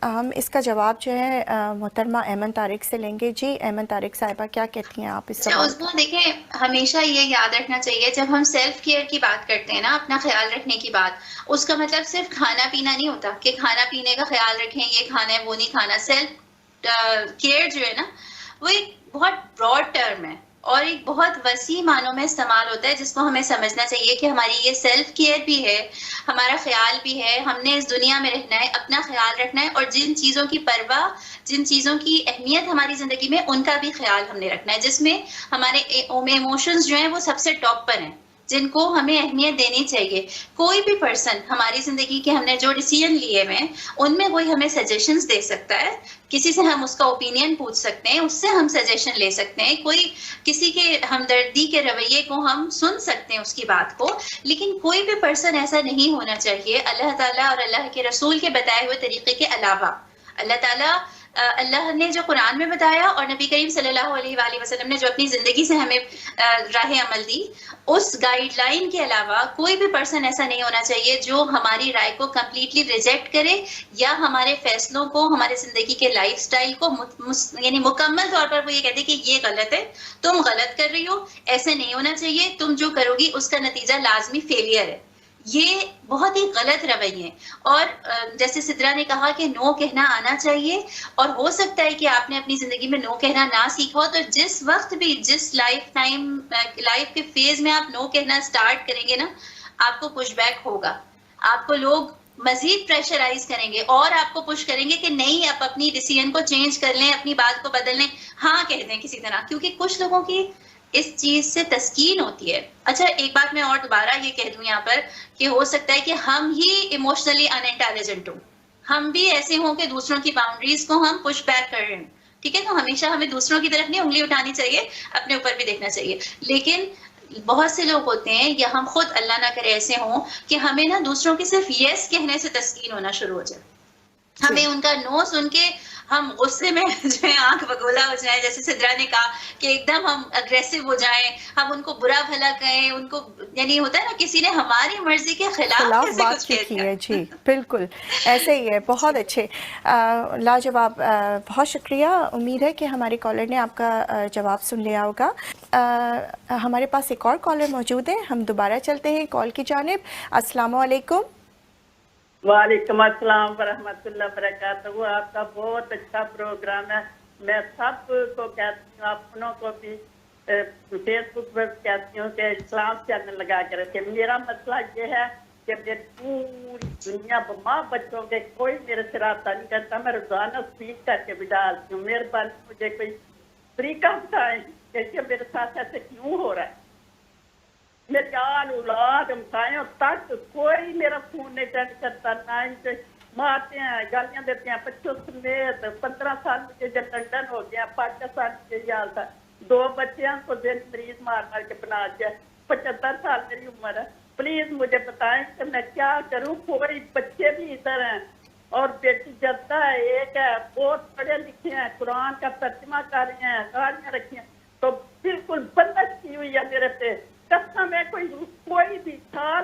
ہم اس کا جواب جو ہے محترمہ ایمن طارق سے لیں گے. جی ایمن طارق صاحبہ، کیا کہتی ہیں آپ اس سوال عظمیٰ دیکھیں، ہمیشہ یہ یاد رکھنا چاہیے جب ہم سیلف کیئر کی بات کرتے ہیں نا، اپنا خیال رکھنے کی بات، اس کا مطلب صرف کھانا پینا نہیں ہوتا کہ کھانا پینے کا خیال رکھیں، یہ کھانا ہے وہ نہیں کھانا. سیلف کیئر جو ہے نا وہ ایک بہت براڈ ٹرم ہے اور ایک بہت وسیع معنوں میں استعمال ہوتا ہے، جس کو ہمیں سمجھنا چاہیے کہ ہماری یہ سیلف کیئر بھی ہے، ہمارا خیال بھی ہے. ہم نے اس دنیا میں رہنا ہے، اپنا خیال رکھنا ہے، اور جن چیزوں کی پرواہ، جن چیزوں کی اہمیت ہماری زندگی میں، ان کا بھی خیال ہم نے رکھنا ہے، جس میں ہمارے ایموشنز جو ہیں وہ سب سے ٹاپ پر ہیں، جن کو ہمیں اہمیت دینی چاہیے. کوئی بھی پرسن ہماری زندگی کے ہم نے جو ڈیسیژن لیے ہوئے ہیں ان میں کوئی ہمیں سجیشنز دے سکتا ہے، کسی سے ہم اس کا اوپینین پوچھ سکتے ہیں، اس سے ہم سجیشن لے سکتے ہیں، کوئی کسی کے ہمدردی کے رویے کو ہم سن سکتے ہیں اس کی بات کو. لیکن کوئی بھی پرسن ایسا نہیں ہونا چاہیے اللہ تعالیٰ اور اللہ کے رسول کے بتائے ہوئے طریقے کے علاوہ. اللہ نے جو قرآن میں بتایا اور نبی کریم صلی اللہ علیہ وآلہ وسلم نے جو اپنی زندگی سے ہمیں راہ عمل دی، اس گائیڈ لائن کے علاوہ کوئی بھی پرسن ایسا نہیں ہونا چاہیے جو ہماری رائے کو کمپلیٹلی ریجیکٹ کرے یا ہمارے فیصلوں کو، ہمارے زندگی کے لائف سٹائل کو یعنی مکمل طور پر وہ یہ کہتے کہ یہ غلط ہے، تم غلط کر رہی ہو. ایسے نہیں ہونا چاہیے. تم جو کرو گی اس کا نتیجہ لازمی فیلئر ہے. یہ بہت ہی غلط رویے. اور جیسے سدرا نے کہا کہ نو کہنا آنا چاہیے، اور ہو سکتا ہے کہ آپ نے اپنی زندگی میں نو کہنا نہ سیکھا ہو، تو جس وقت بھی، جس لائف کے فیز میں آپ نو کہنا سٹارٹ کریں گے نا، آپ کو پش بیک ہوگا. آپ کو لوگ مزید پریشرائز کریں گے اور آپ کو پش کریں گے کہ نہیں، آپ اپنی ڈیسیژن کو چینج کر لیں، اپنی بات کو بدل لیں، ہاں کہہ دیں کسی طرح. کیونکہ کچھ لوگوں کی اس چیز سے تسکین ہوتی ہے. اچھا ایک بات میں اور دوبارہ یہ کہہ دوں یہاں پر کہ ہو سکتا ہے کہ ہم ہی ایموشنلی ان انٹیلیجنٹ ہوں، ہم بھی ایسے ہوں کہ دوسروں کی باؤنڈریز کو ہم پش بیک کر رہے ہیں. ٹھیک ہے، تو ہمیشہ ہمیں دوسروں کی طرف نہیں انگلی اٹھانی چاہیے، اپنے اوپر بھی دیکھنا چاہیے. لیکن بہت سے لوگ ہوتے ہیں، یا ہم خود اللہ نہ کرے ایسے ہوں کہ ہمیں نا دوسروں کے صرف یس کہنے سے تسکین ہونا شروع ہو جائے. ہمیں ان کا نو سن کے ہم غصے میں جو ہے آنکھ بگولا ہو جائیں، جیسے سدرا نے کہا کہ ایک دم ہم اگریسو ہو جائیں، ہم ان کو برا بھلا کہیں، ان کو یعنی ہوتا ہے نا کسی نے ہماری مرضی کے خلاف کیسے بات کچھ کی کہہ کی دیا. ہے. جی بالکل ایسے ہی ہے. بہت اچھے، لاجواب. بہت شکریہ. امید ہے کہ ہمارے کالر نے آپ کا جواب سن لیا ہوگا. ہمارے پاس ایک اور کالر موجود ہے، ہم دوبارہ چلتے ہیں کال کی جانب. السلام علیکم. وعلیکم السلام ورحمۃ اللہ وبرکاتہ. آپ کا بہت اچھا پروگرام ہے. میں سب کو کہتی ہوں، اپنوں کو بھی فیس بک پر کہتی ہوں کہ اسلام چینل لگا کے رکھے. میرا مسئلہ یہ ہے کہ میری پوری دنیا ماں بچوں کے کوئی میرے سے رابطہ نہیں کرتا. میں روزانہ اسپیک کر کے بھی ڈالتی ہوں. مہربانی مجھے کوئی طریقہ بتائیں کہ میرے ساتھ ایسے کیوں ہو رہا ہے. میری آل اولاد ہمسایوں تک کوئی میرا فون نہیں اٹینڈ کرتا، نہ ان سے مارتے ہیں، گالیاں دیتے ہیں. بچوں سمیت 15 سال مجھے جب لنڈن ہو گیا، پاکستان کے یہ حال تھا. 2 بچے ہیں کو دن مریض مار مار کے بنا دیا. 75 سال میری عمر ہے. پلیز مجھے بتائیں کہ میں کیا کروں. کوئی بچے بھی ادھر ہیں اور بیٹی جدہ ہے، ایک ہے، بہت پڑھے لکھے ہیں، قرآن کا ترجمہ کر رہے ہیں، گاڑیاں رکھی ہیں، تو بالکل بندش کی ہوئی ہے میرے پہ. قسم ہے کوئی بھی سال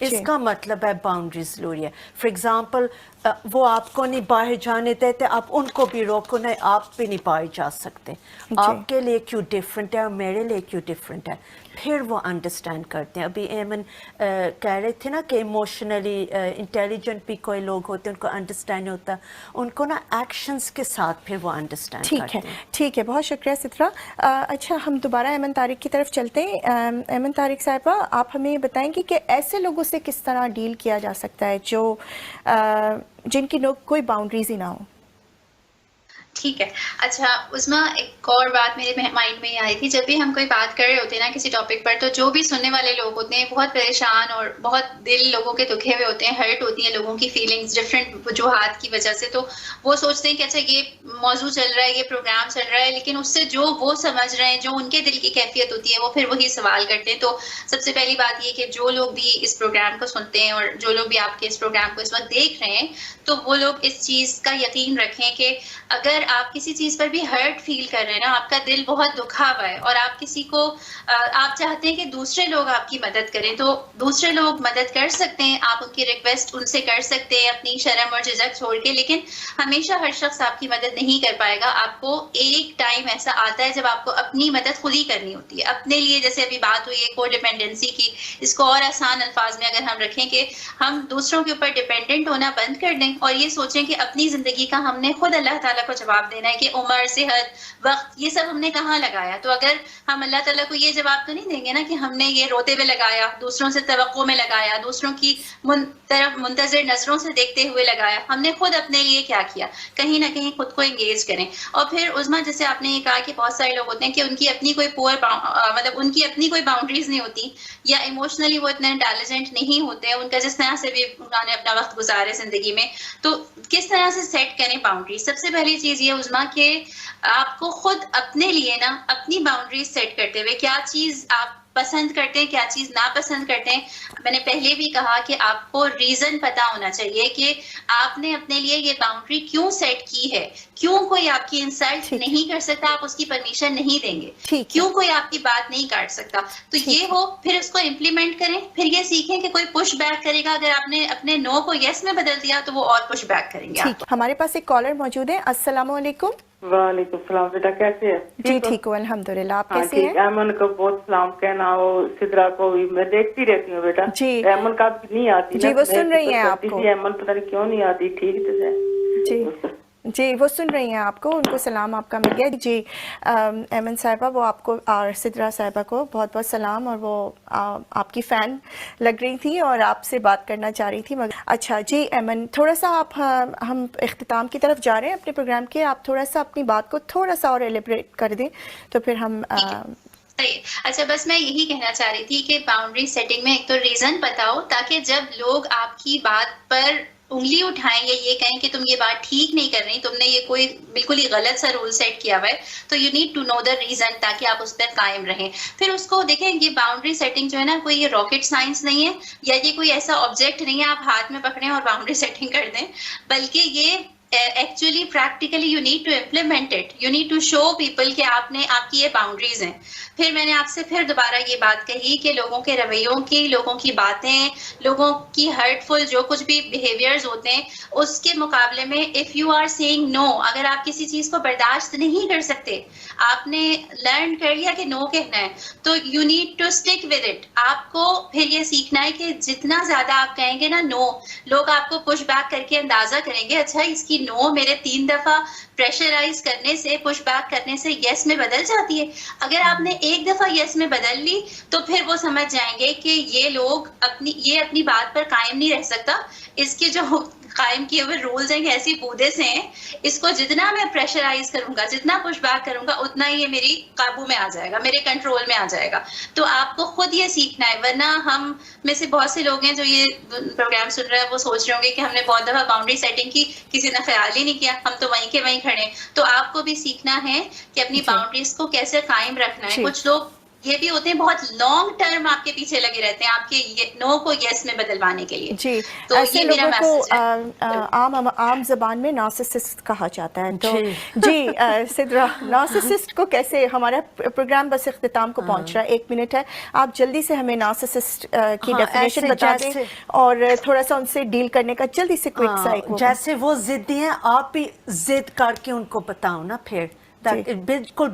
اس کا مطلب ہے باؤنڈریز ضروری ہے. فار ایگزامپل وہ آپ کو نہیں باہر جانے دیتے, آپ ان کو بھی روکو نہیں, آپ بھی نہیں باہر جا سکتے. آپ کے لیے کیوں ڈفرینٹ ہے اور میرے لیے کیوں ڈفرینٹ ہے, پھر وہ انڈرسٹینڈ کرتے ہیں. ابھی ایمن کہہ رہے تھے نا کہ ایموشنلی انٹیلیجنٹ بھی کوئی لوگ ہوتے ہیں, ان کو انڈرسٹینڈ ہوتا ہے, ان کو نا ایکشنز کے ساتھ پھر وہ انڈرسٹینڈ کرتے ہیں. ٹھیک ہے, بہت شکریہ سترہ. اچھا, ہم دوبارہ ایمن طارق کی طرف چلتے ہیں. ایمن طارق صاحبہ, آپ ہمیں بتائیں گے کہ ایسے لوگوں سے کس طرح ڈیل کیا جا سکتا ہے جو جن کی کوئی باؤنڈریز ہی نہ ہو. ٹھیک ہے. اچھا عظمیٰ, ایک اور بات میرے مائنڈ میں یہ آئی تھی, جب بھی ہم کوئی بات کر رہے ہوتے ہیں نا کسی ٹاپک پر, تو جو بھی سننے والے لوگ ہوتے ہیں بہت پریشان اور بہت دل لوگوں کے دکھے ہوئے ہوتے ہیں, ہرٹ ہوتی ہیں لوگوں کی فیلنگز ڈفرینٹ وجوہات کی وجہ سے. تو وہ سوچتے ہیں کہ اچھا یہ موضوع چل رہا ہے, یہ پروگرام چل رہا ہے, لیکن اس سے جو وہ سمجھ رہے ہیں, جو ان کے دل کی کیفیت ہوتی ہے, وہ پھر وہی سوال کرتے ہیں. تو سب سے پہلی بات یہ کہ جو لوگ بھی اس پروگرام کو سنتے ہیں اور جو لوگ بھی آپ کے اس پروگرام کو اس وقت دیکھ رہے ہیں, تو وہ لوگ اس چیز کا یقین رکھیں کہ اگر آپ کسی چیز پر بھی ہرٹ فیل کر رہے ہیں نا, آپ کا دل بہت دکھا ہوا ہے اور آپ کسی کو آپ چاہتے ہیں کہ دوسرے لوگ آپ کی مدد کریں, تو دوسرے لوگ مدد کر سکتے ہیں. آپ ان کی ریکویسٹ ان سے کر سکتے ہیں اپنی شرم اور جھجک چھوڑ کے, لیکن ہمیشہ ہر شخص آپ کی مدد نہیں کر پائے گا. آپ کو ایک ٹائم ایسا آتا ہے جب آپ کو اپنی مدد خود ہی کرنی ہوتی ہے اپنے لیے. جیسے ابھی بات ہوئی ہے کو ڈیپینڈنسی کی, اس کو اور آسان الفاظ میں اگر ہم رکھیں کہ ہم دوسروں کے اوپر ڈیپینڈنٹ ہونا بند کر دیں اور یہ سوچیں کہ اپنی زندگی کا ہم نے خود اللہ تعالیٰ کو جواب دینا ہے کہ عمر, صحت, وقت, یہ سب ہم نے کہاں لگایا. تو اگر ہم اللہ تعالیٰ کو یہ جواب تو نہیں دیں گے نا کہ ہم نے یہ روتے ہوئے لگایا, دوسروں سے توقع میں لگایا, دوسروں کی طرف منتظر نظروں سے دیکھتے ہوئے لگایا. ہم نے خود اپنے لیے کیا کیا, کہیں نہ کہیں خود کو انگیج کریں. اور پھر عظمیٰ, جیسے آپ نے یہ کہا کہ بہت سارے لوگ ہوتے ہیں کہ ان کی اپنی کوئی مطلب ان کی اپنی کوئی باؤنڈریز نہیں ہوتی, یا ایموشنلی وہ اتنے انٹیلیجنٹ نہیں ہوتے, ان کا جس طرح سے بھی انہوں نے اپنا وقت گزارے زندگی میں. تو کس طرح سے سیٹ کریں باؤنڈری؟ سب سے پہلی چیز یہ عظمیٰ کہ آپ کو خود اپنے لیے نا اپنی باؤنڈریز سیٹ کرتے ہوئے کیا چیز آپ پسند کرتے ہیں, کیا چیز ناپسند کرتے ہیں. میں نے پہلے بھی کہا کہ آپ کو ریزن پتا ہونا چاہیے کہ آپ نے اپنے لیے یہ باؤنڈری کیوں سیٹ کی ہے. کیوں کوئی آپ کی انسلٹ نہیں کر سکتا, آپ اس کی پرمیشن نہیں دیں گے. کیوں کوئی آپ کی بات نہیں کاٹ سکتا. تو یہ ہو, پھر اس کو امپلیمنٹ کریں. پھر یہ سیکھیں کہ کوئی پش بیک کرے گا, اگر آپ نے اپنے نو کو یس میں بدل دیا تو وہ اور پش بیک کریں گے. ہمارے پاس ایک کالر موجود ہے. السلام علیکم. وعلیکم السلام. بیٹا کیسے ہے؟ جی ٹھیک ہوں الحمدللہ, آپ کیسے ہیں؟ ایمن کو بہت سلام کہنا, اور سدرا کو بھی میں دیکھتی رہتی ہوں بیٹا. جی ایمن کا نہیں آتی. جی وہ سن رہی ہیں آپ کو. ایمن پتہ نہیں کیوں نہیں آتی ٹھیک سے. جی جی وہ سن رہی ہیں آپ کو, ان کو سلام آپ کا مل گیا. جی ایمن صاحبہ, وہ آپ کو اور سدرا صاحبہ کو بہت بہت سلام, اور وہ آپ کی فین لگ رہی تھی اور آپ سے بات کرنا چاہ رہی تھی. اچھا جی ایمن, تھوڑا سا آپ, ہم اختتام کی طرف جا رہے ہیں اپنے پروگرام کے, آپ تھوڑا سا اپنی بات کو تھوڑا سا اور ایلیبریٹ کر دیں تو پھر ہم. اچھا, بس میں یہی کہنا چاہ رہی تھی کہ باؤنڈری سیٹنگ میں ایک تو ریزن پتا ہو, تاکہ جب لوگ آپ کی بات پر انگلی اٹھائیں یا یہ کہیں کہ تم یہ بات ٹھیک نہیں کر رہی, تم نے یہ کوئی بالکل ہی غلط سا رول سیٹ کیا ہوا ہے, تو you need to know the reason تاکہ آپ اس پر قائم رہیں. پھر اس کو دیکھیں, یہ باؤنڈری سیٹنگ جو ہے نا, کوئی یہ راکٹ سائنس نہیں ہے, یا یہ کوئی ایسا آبجیکٹ نہیں ہے آپ ہاتھ میں پکڑیں اور باؤنڈری سیٹنگ کر دیں, بلکہ یہ actually practically you need to implement it. You need to show people کہ آپ کی یہ باؤنڈریز ہیں. پھر میں نے آپ سے پھر دوبارہ یہ بات کہی کہ لوگوں کے رویوں کی, لوگوں کی باتیں, لوگوں کی ہرٹفل جو کچھ بھی بیہیویئرز ہوتے ہیں, اس کے مقابلے میں اف یو آر سیئنگ نو, اگر آپ کسی چیز کو برداشت نہیں کر سکتے, آپ نے لرن کر لیا کہ نو کہنا ہے, تو you need to stick with it. آپ کو پھر یہ سیکھنا ہے کہ جتنا زیادہ آپ کہیں گے نا نو, لوگ آپ کو پش بیک کر کے اندازہ کریں گے, اچھا اس کی نو میرے 3 دفعہ پریشرائز کرنے سے, پش بیک کرنے سے یس میں بدل جاتی ہے. اگر آپ نے ایک دفعہ یس میں بدل لی تو پھر وہ سمجھ جائیں گے کہ یہ لوگ اپنی بات پر قائم نہیں رہ سکتا. اس کے جو قائم کیے ہوئے رولز ہیں ایسی بودے سے ہیں, اس کو جتنا میں پریشرائز کروں گا, جتنا پش بیک کروں گا, اتنا ہی یہ میری قابو میں آ جائے گا, میرے کنٹرول میں آ جائے گا. تو آپ کو خود یہ سیکھنا ہے, ورنہ ہم میں سے بہت سے لوگ ہیں جو یہ پروگرام سن رہے ہیں, وہ سوچ رہے ہوں گے کہ ہم نے بہت دفعہ باؤنڈری سیٹنگ کی, کسی نے خیال ہی نہیں کیا, ہم تو وہیں کے وہیں کھڑے. تو آپ کو بھی سیکھنا ہے کہ اپنی باؤنڈریز کو کیسے قائم رکھنا ہے. کچھ لوگ یہ بھی ہوتے ہیں بہت لانگ ٹرم آپ کے پیچھے لگے رہتے ہیں آپ کے نو کو یس میں بدلوانے کے لیے. جی تو ایسے یہ میرا لوگوں کو میسج ہے. عام زبان میں نارسسسٹ کہا جاتا ہے. تو جی سدرا نارسسسٹ کو کیسے, ہمارا پروگرام بس اختتام کو پہنچ رہا ہے, 1 منٹ ہے, آپ جلدی سے ہمیں نارسسسٹ کی ڈیفینیشن بتا دیں اور تھوڑا سا ان سے ڈیل کرنے کا جلدی سے کوئک سا ایک. جیسے وہ ضدی ہیں, آپ بھی ضد کر کے ان کو بتاؤ نا پھر, بالکل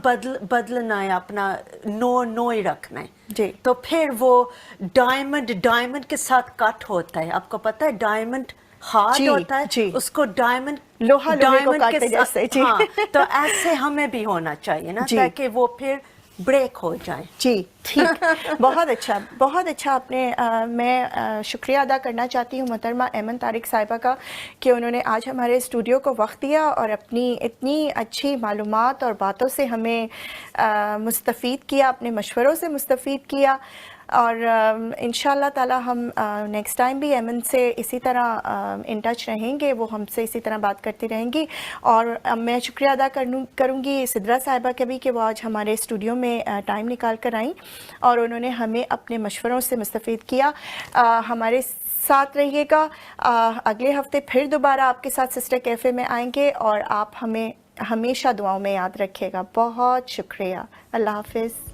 بدلنا ہے, اپنا نو ہی رکھنا ہے. جی تو پھر وہ ڈائمنڈ کے ساتھ کٹ ہوتا ہے, آپ کو پتہ ہے ڈائمنڈ ہارڈ ہوتا ہے, اس کو ڈائمنڈ لوہے کو کاٹتے جیسے. جی ہاں, تو ایسے ہمیں بھی ہونا چاہیے نا, تاکہ وہ پھر بریک ہو جائے. جی ٹھیک, بہت اچھا آپ نے. میں شکریہ ادا کرنا چاہتی ہوں محترمہ ایمن طارق صاحبہ کا کہ انہوں نے آج ہمارے اسٹوڈیو کو وقت دیا اور اپنی اتنی اچھی معلومات اور باتوں سے ہمیں مستفید کیا, اپنے مشوروں سے مستفید کیا. اور انشاءاللہ تعالی ہم نیکسٹ ٹائم بھی ایمن سے اسی طرح ان ٹچ رہیں گے, وہ ہم سے اسی طرح بات کرتی رہیں گی. اور میں شکریہ ادا کروں گی سدرا صاحبہ کا بھی کہ وہ آج ہمارے اسٹوڈیو میں ٹائم نکال کر آئیں اور انہوں نے ہمیں اپنے مشوروں سے مستفید کیا. ہمارے ساتھ رہیے گا, اگلے ہفتے پھر دوبارہ آپ کے ساتھ سسٹر کیفے میں آئیں گے, اور آپ ہمیں ہمیشہ دعاؤں میں یاد رکھیے گا. بہت شکریہ, اللہ حافظ.